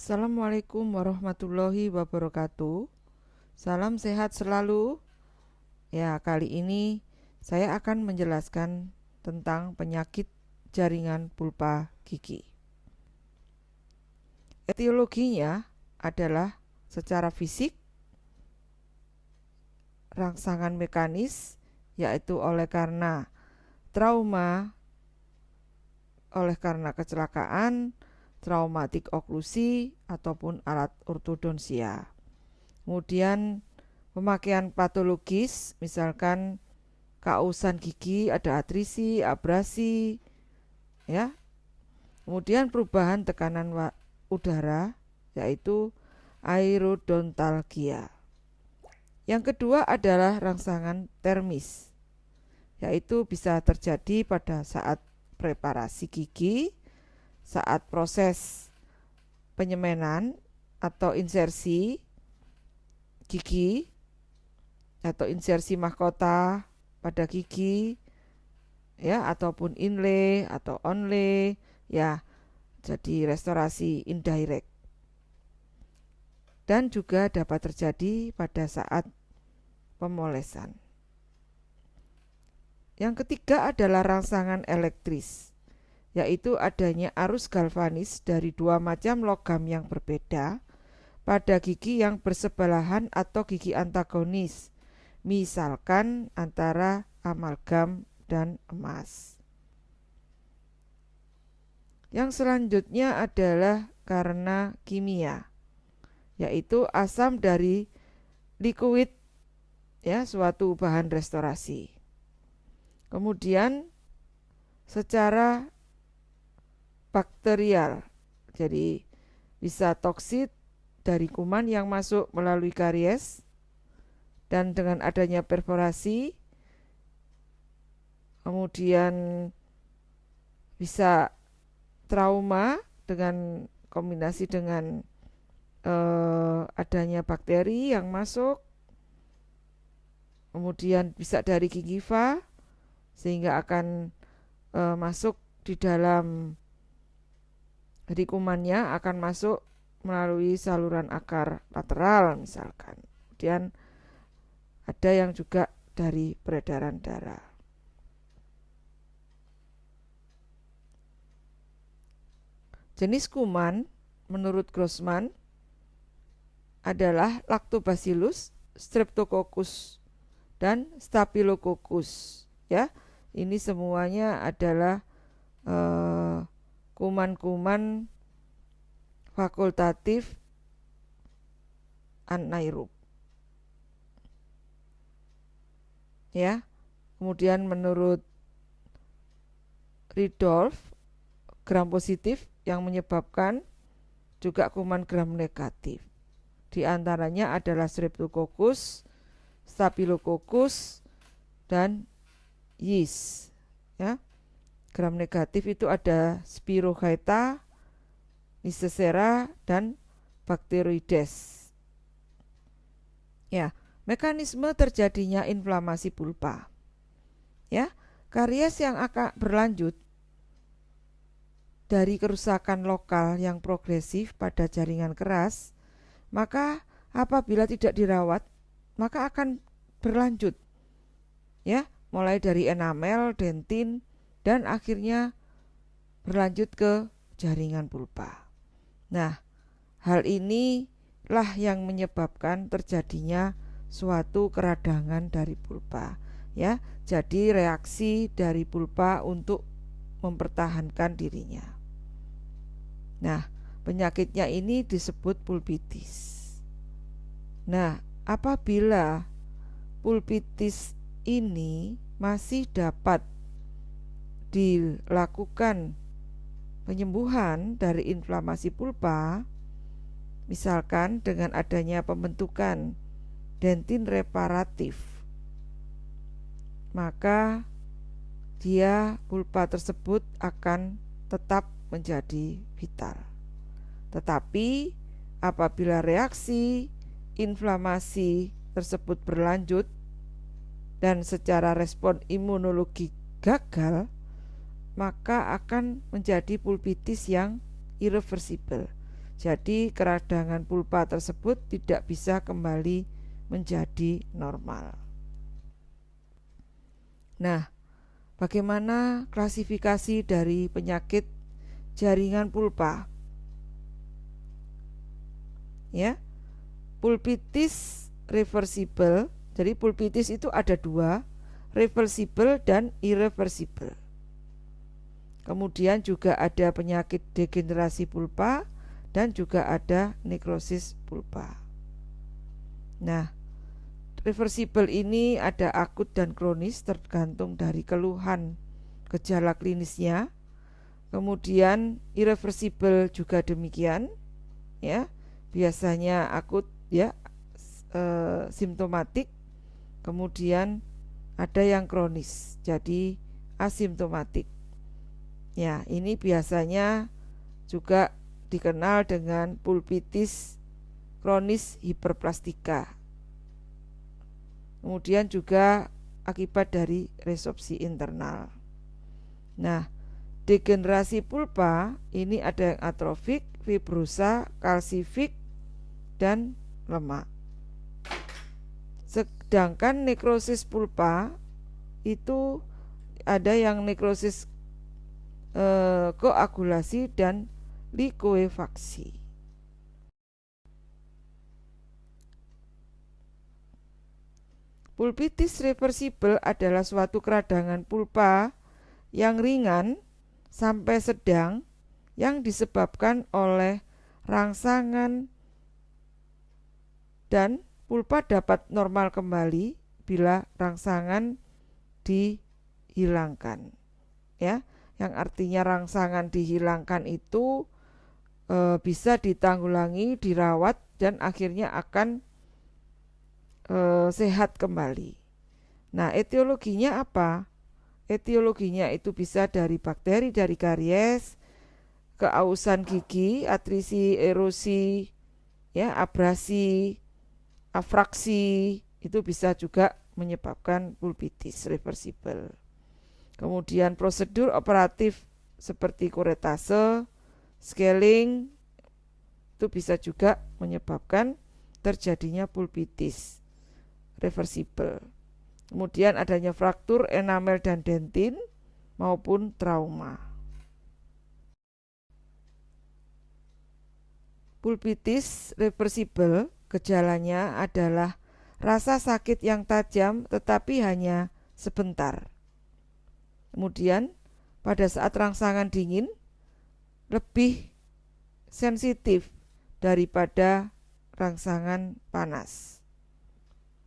Assalamualaikum warahmatullahi wabarakatuh. Salam sehat selalu. Ya, kali ini saya akan menjelaskan tentang penyakit jaringan pulpa gigi. Etiologinya adalah secara fisik, rangsangan mekanis, yaitu oleh karena trauma, oleh karena kecelakaan, traumatik oklusi, ataupun alat ortodonsia. Kemudian pemakaian patologis, misalkan kausan gigi, ada atrisi, abrasi, ya. Kemudian perubahan tekanan udara, yaitu aerodontalgia. Yang kedua adalah rangsangan termis, yaitu bisa terjadi pada saat preparasi gigi, saat proses penyemanan atau insersi gigi atau insersi mahkota pada gigi, ya, ataupun inlay atau onlay, ya, jadi restorasi indirect. Dan juga dapat terjadi pada saat pemolesan. Yang ketiga adalah rangsangan elektris, yaitu adanya arus galvanis dari dua macam logam yang berbeda pada gigi yang bersebelahan atau gigi antagonis, misalkan antara amalgam dan emas. Yang selanjutnya adalah karena kimia, yaitu asam dari liquid, ya, suatu bahan restorasi. Kemudian secara bakterial, jadi bisa toksit dari kuman yang masuk melalui karies, dan dengan adanya perforasi, kemudian bisa trauma dengan kombinasi dengan adanya bakteri yang masuk, kemudian bisa dari gingiva sehingga akan masuk di dalam, jadi kumannya akan masuk melalui saluran akar lateral misalkan. Kemudian ada yang juga dari peredaran darah. Jenis kuman menurut Grossman adalah Lactobacillus, Streptococcus, dan Staphylococcus, ya. Ini semuanya adalah kuman-kuman fakultatif anaerob, ya. Kemudian menurut Ridolf, gram positif yang menyebabkan juga kuman gram negatif. Di antaranya adalah Streptococcus, Staphylococcus, dan yeast, ya. Gram negatif itu ada Spirochaeta, Nicesera, dan Bacteroides. Ya, mekanisme terjadinya inflamasi pulpa. Ya, karies yang akan berlanjut dari kerusakan lokal yang progresif pada jaringan keras, maka apabila tidak dirawat, maka akan berlanjut, ya, mulai dari enamel, dentin, dan akhirnya berlanjut ke jaringan pulpa. Nah, hal inilah yang menyebabkan terjadinya suatu keradangan dari pulpa, ya. Jadi reaksi dari pulpa untuk mempertahankan dirinya. Nah, penyakitnya ini disebut pulpitis. Nah, apabila pulpitis ini masih dapat dilakukan penyembuhan dari inflamasi pulpa, misalkan dengan adanya pembentukan dentin reparatif, maka pulpa tersebut akan tetap menjadi vital. Tetapi apabila reaksi inflamasi tersebut berlanjut dan secara respon imunologi gagal, maka akan menjadi pulpitis yang irreversible. Jadi keradangan pulpa tersebut tidak bisa kembali menjadi normal. Nah, bagaimana klasifikasi dari penyakit jaringan pulpa? Ya, pulpitis reversible. Jadi pulpitis itu ada dua, reversible dan irreversible. Kemudian juga ada penyakit degenerasi pulpa dan juga ada nekrosis pulpa. Nah, reversible ini ada akut dan kronis tergantung dari keluhan gejala klinisnya. Kemudian irreversible juga demikian, ya. Biasanya akut, ya, simptomatik. Kemudian ada yang kronis, jadi asimptomatik. Ya, ini biasanya juga dikenal dengan pulpitis kronis hiperplastika. Kemudian juga akibat dari resorpsi internal. Nah, degenerasi pulpa ini ada yang atrofik, fibrosa, kalsifik, dan lemak. Sedangkan nekrosis pulpa itu ada yang nekrosis koagulasi dan likuefaksi. Pulpitis reversible adalah suatu keradangan pulpa yang ringan sampai sedang yang disebabkan oleh rangsangan, dan pulpa dapat normal kembali bila rangsangan dihilangkan. Ya, yang artinya rangsangan dihilangkan itu bisa ditanggulangi, dirawat, dan akhirnya akan sehat kembali. Nah, etiologinya apa? Etiologinya itu bisa dari bakteri, dari karies, keausan gigi, atrisi, erosi, ya, abrasi, afraksi, itu bisa juga menyebabkan pulpitis reversible. Kemudian prosedur operatif seperti kuretase, scaling, itu bisa juga menyebabkan terjadinya pulpitis reversible. Kemudian adanya fraktur enamel dan dentin maupun trauma. Pulpitis reversible gejalanya adalah rasa sakit yang tajam tetapi hanya sebentar. Kemudian pada saat rangsangan dingin lebih sensitif daripada rangsangan panas.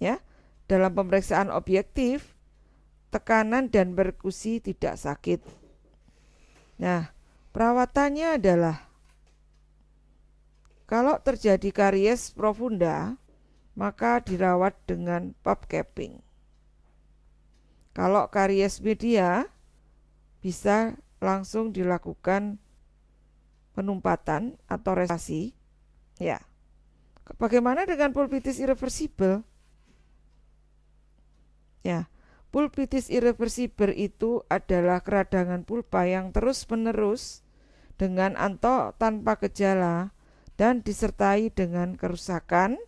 Ya, dalam pemeriksaan objektif, tekanan dan perkusi tidak sakit. Nah, perawatannya adalah kalau terjadi karies profunda, maka dirawat dengan pap capping. Kalau karies media, bisa langsung dilakukan penumpatan atau restorasi. Ya. Bagaimana dengan pulpitis irreversible? Ya, pulpitis irreversible itu adalah keradangan pulpa yang terus-menerus dengan atau tanpa gejala dan disertai dengan kerusakan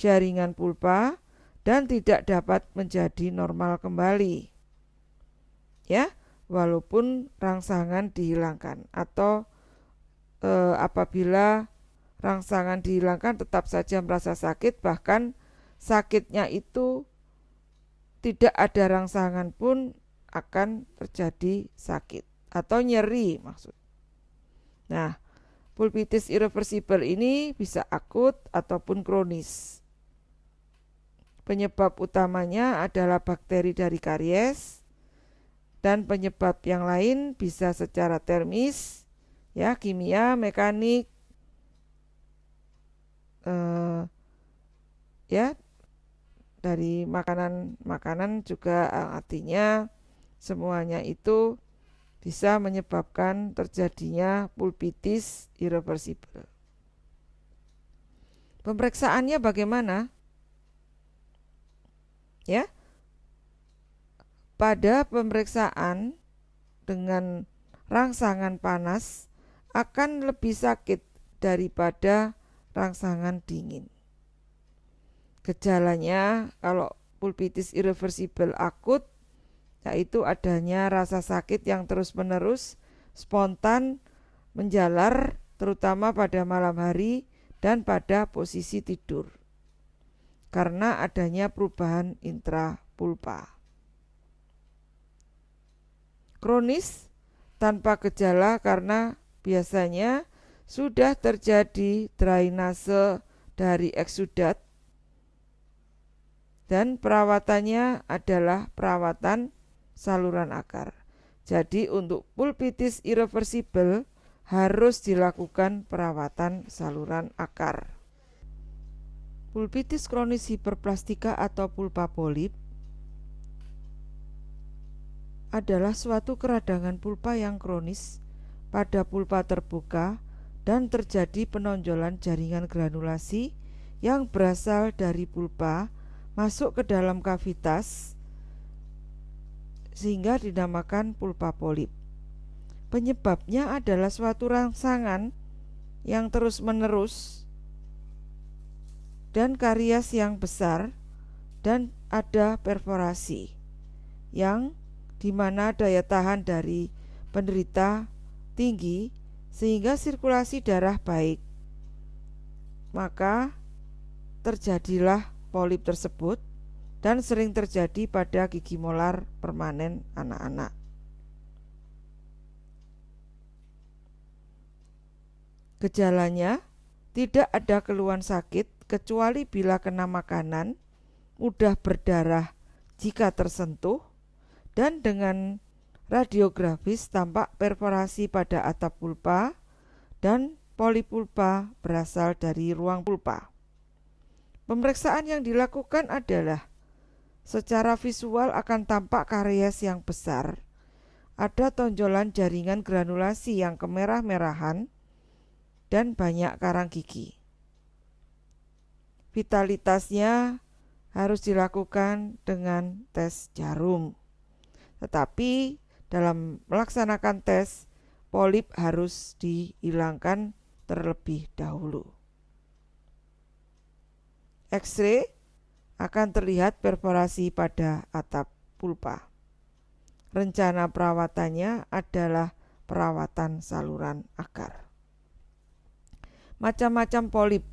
jaringan pulpa dan tidak dapat menjadi normal kembali. Ya, walaupun rangsangan dihilangkan atau apabila rangsangan dihilangkan tetap saja merasa sakit, bahkan sakitnya itu tidak ada rangsangan pun akan terjadi sakit atau nyeri maksud. Nah, pulpitis irreversible ini bisa akut ataupun kronis. Penyebab utamanya adalah bakteri dari karies, dan penyebab yang lain bisa secara termis, ya, kimia, mekanik, ya, dari makanan juga, artinya semuanya itu bisa menyebabkan terjadinya pulpitis irreversible. Pemeriksaannya bagaimana? Ya, pada pemeriksaan dengan rangsangan panas akan lebih sakit daripada rangsangan dingin. Gejalanya kalau pulpitis irreversibel akut yaitu adanya rasa sakit yang terus-menerus, spontan, menjalar terutama pada malam hari dan pada posisi tidur karena adanya perubahan intrapulpa. Kronis tanpa gejala karena biasanya sudah terjadi drainase dari eksudat dan perawatannya adalah perawatan saluran akar. Jadi untuk pulpitis irreversibel harus dilakukan perawatan saluran akar. Pulpitis kronis hiperplastika atau pulpa polip adalah suatu keradangan pulpa yang kronis pada pulpa terbuka dan terjadi penonjolan jaringan granulasi yang berasal dari pulpa masuk ke dalam kavitas sehingga dinamakan pulpa polip. Penyebabnya adalah suatu rangsangan yang terus-menerus dan karies yang besar dan ada perforasi yang dimana daya tahan dari penderita tinggi sehingga sirkulasi darah baik. Maka terjadilah polip tersebut dan sering terjadi pada gigi molar permanen anak-anak. Gejalanya tidak ada keluhan sakit kecuali bila kena makanan, mudah berdarah jika tersentuh, dan dengan radiografis tampak perforasi pada atap pulpa dan polipulpa berasal dari ruang pulpa. Pemeriksaan yang dilakukan adalah secara visual akan tampak karies yang besar, ada tonjolan jaringan granulasi yang kemerah-merahan, dan banyak karang gigi. Vitalitasnya harus dilakukan dengan tes jarum. Tetapi dalam melaksanakan tes, polip harus dihilangkan terlebih dahulu. X-ray akan terlihat perforasi pada atap pulpa. Rencana perawatannya adalah perawatan saluran akar. Macam-macam polip,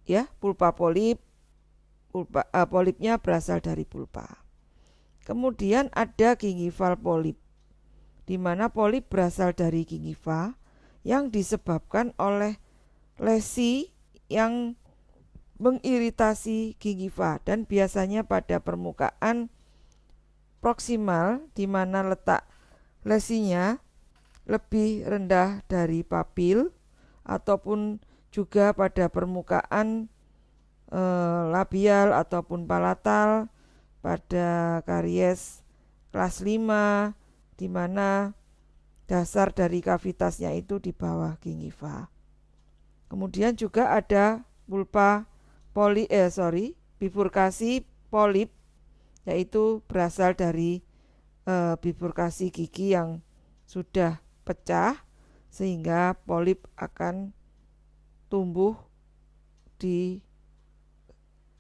ya, pulpa polip, polipnya berasal dari pulpa. Kemudian ada gingival polip, di mana polip berasal dari gingiva yang disebabkan oleh lesi yang mengiritasi gingiva dan biasanya pada permukaan proksimal di mana letak lesinya lebih rendah dari papil ataupun juga pada permukaan labial ataupun palatal pada karies kelas 5 di mana dasar dari kavitasnya itu di bawah gingiva. Kemudian juga ada pulpa bifurkasi polip, yaitu berasal dari bifurkasi gigi yang sudah pecah sehingga polip akan tumbuh di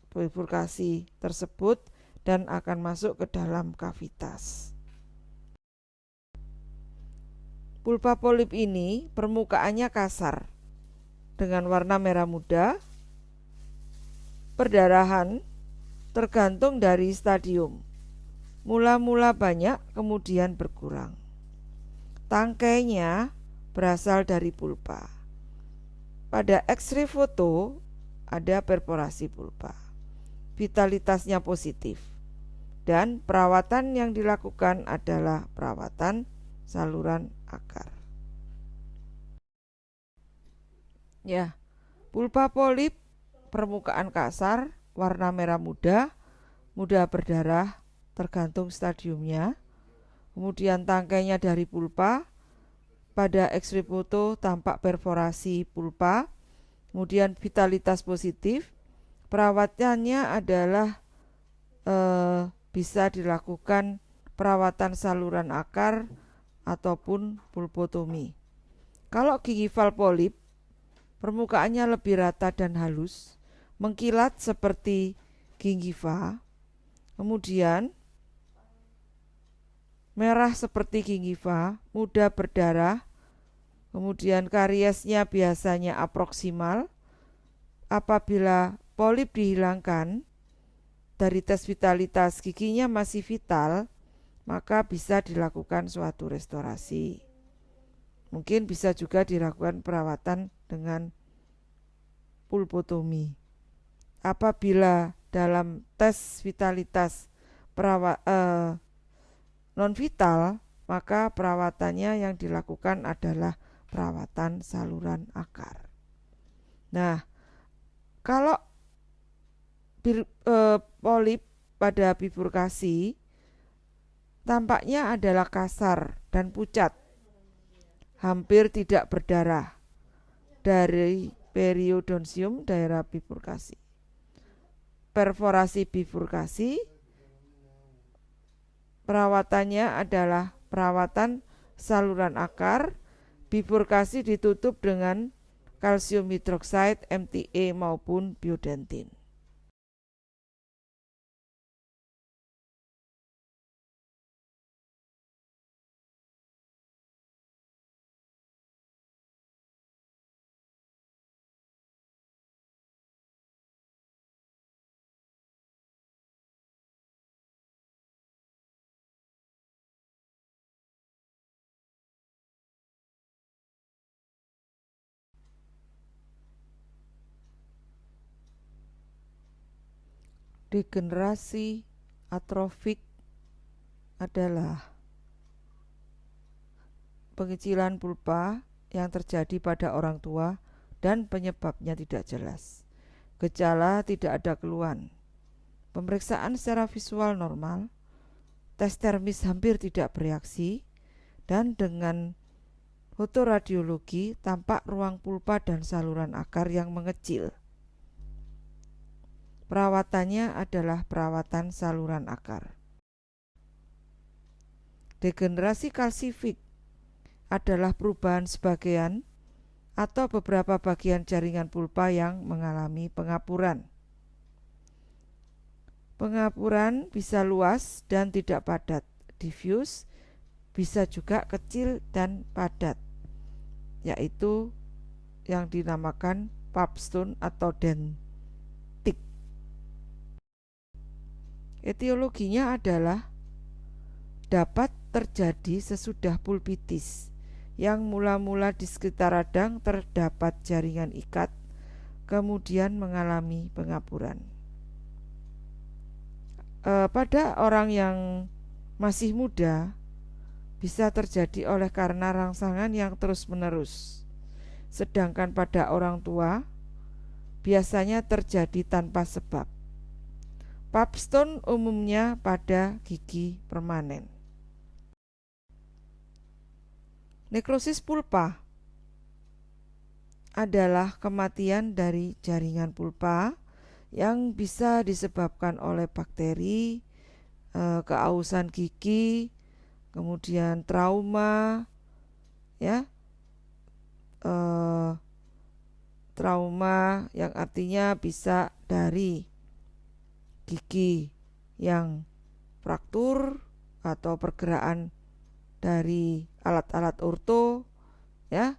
bifurkasi tersebut dan akan masuk ke dalam kavitas. Pulpa polip ini permukaannya kasar dengan warna merah muda. Perdarahan tergantung dari stadium. Mula-mula banyak, kemudian berkurang. Tangkainya berasal dari pulpa. Pada X-ray foto ada perforasi pulpa. Vitalitasnya positif. Dan perawatan yang dilakukan adalah perawatan saluran akar. Ya, pulpa polip permukaan kasar, warna merah muda, mudah berdarah tergantung stadiumnya. Kemudian tangkainya dari pulpa. Pada X-ray foto tampak perforasi pulpa. Kemudian vitalitas positif. Perawatannya adalah bisa dilakukan perawatan saluran akar ataupun pulpotomi. Kalau gingival polip permukaannya lebih rata dan halus, mengkilat seperti gingiva, kemudian merah seperti gingiva, mudah berdarah, kemudian kariesnya biasanya aproksimal. Apabila polip dihilangkan dari tes vitalitas giginya masih vital, maka bisa dilakukan suatu restorasi. Mungkin bisa juga dilakukan perawatan dengan pulpotomi. Apabila dalam tes vitalitas non vital, maka perawatannya yang dilakukan adalah perawatan saluran akar. Nah, kalau polip pada bifurkasi tampaknya adalah kasar dan pucat, hampir tidak berdarah dari periodontium daerah bifurkasi. Perforasi bifurkasi, perawatannya adalah perawatan saluran akar. Bifurkasi ditutup dengan kalsium hidroksida, MTA maupun biodentin. Degenerasi atrofik adalah pengecilan pulpa yang terjadi pada orang tua dan penyebabnya tidak jelas. Gejala tidak ada keluhan. Pemeriksaan secara visual normal, tes termis hampir tidak bereaksi, dan dengan fotoradiologi tampak ruang pulpa dan saluran akar yang mengecil. Perawatannya adalah perawatan saluran akar. Degenerasi kalsifik adalah perubahan sebagian atau beberapa bagian jaringan pulpa yang mengalami pengapuran. Pengapuran bisa luas dan tidak padat, diffuse, bisa juga kecil dan padat, yaitu yang dinamakan pabstone atau dentik. Etiologinya adalah dapat terjadi sesudah pulpitis yang mula-mula di sekitar radang terdapat jaringan ikat, kemudian mengalami pengapuran. Pada orang yang masih muda bisa terjadi oleh karena rangsangan yang terus-menerus, sedangkan pada orang tua biasanya terjadi tanpa sebab. Pabstone umumnya pada gigi permanen. Nekrosis pulpa adalah kematian dari jaringan pulpa yang bisa disebabkan oleh bakteri, keausan gigi, kemudian trauma, ya, trauma yang artinya bisa dari gigi yang fraktur atau pergerakan dari alat-alat orto, ya,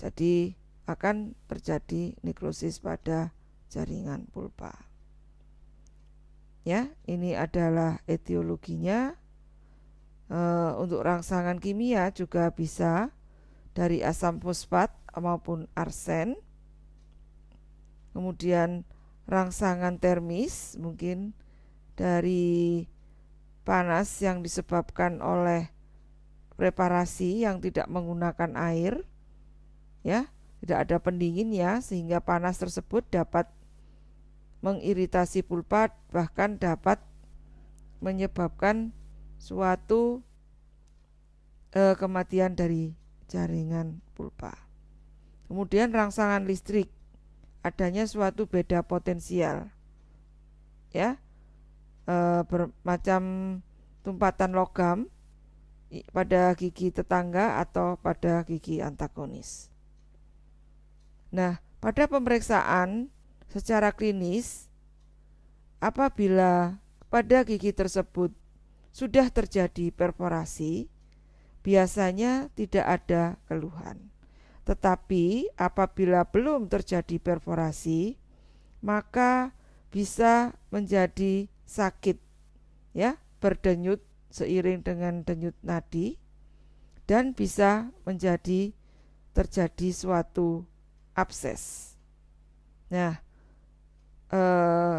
jadi akan terjadi nekrosis pada jaringan pulpa. Ya, ini adalah etiologinya. Untuk rangsangan kimia juga bisa dari asam fosfat maupun arsen. Kemudian rangsangan termis mungkin dari panas yang disebabkan oleh preparasi yang tidak menggunakan air, ya, tidak ada pendinginnya, sehingga panas tersebut dapat mengiritasi pulpa, bahkan dapat menyebabkan suatu kematian dari jaringan pulpa. Kemudian rangsangan listrik, adanya suatu beda potensial, ya, bermacam tumpatan logam pada gigi tetangga atau pada gigi antagonis. Nah, pada pemeriksaan secara klinis, apabila pada gigi tersebut sudah terjadi perforasi, biasanya tidak ada keluhan. Tetapi apabila belum terjadi perforasi, maka bisa menjadi sakit, ya, berdenyut seiring dengan denyut nadi, dan bisa menjadi terjadi suatu abses. Nah,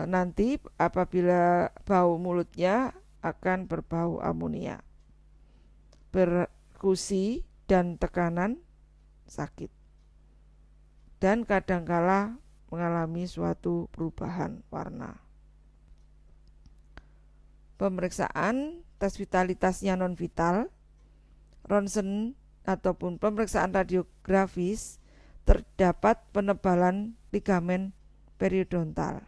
nanti apabila bau mulutnya akan berbau amonia, perkusi dan tekanan sakit, dan kadangkala mengalami suatu perubahan warna. Pemeriksaan tes vitalitasnya non vital, ronsen ataupun pemeriksaan radiografis, terdapat penebalan ligamen periodontal.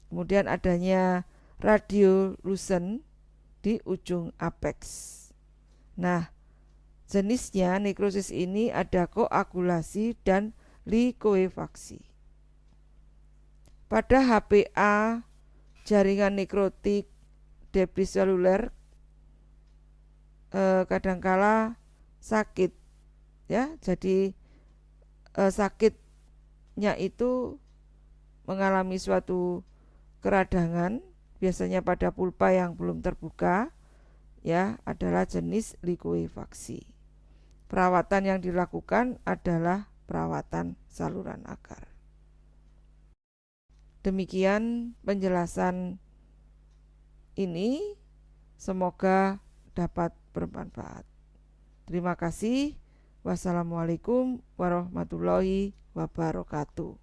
Kemudian adanya radiolucen di ujung apex. Nah, jenisnya nekrosis ini ada koagulasi dan likoefaksi. Pada HPA, jaringan nekrotik debris seluler kadangkala sakit, ya. Jadi sakitnya itu mengalami suatu keradangan, biasanya pada pulpa yang belum terbuka, ya, adalah jenis likoefaksi. Perawatan yang dilakukan adalah perawatan saluran agar. Demikian penjelasan ini, semoga dapat bermanfaat. Terima kasih. Wassalamualaikum warahmatullahi wabarakatuh.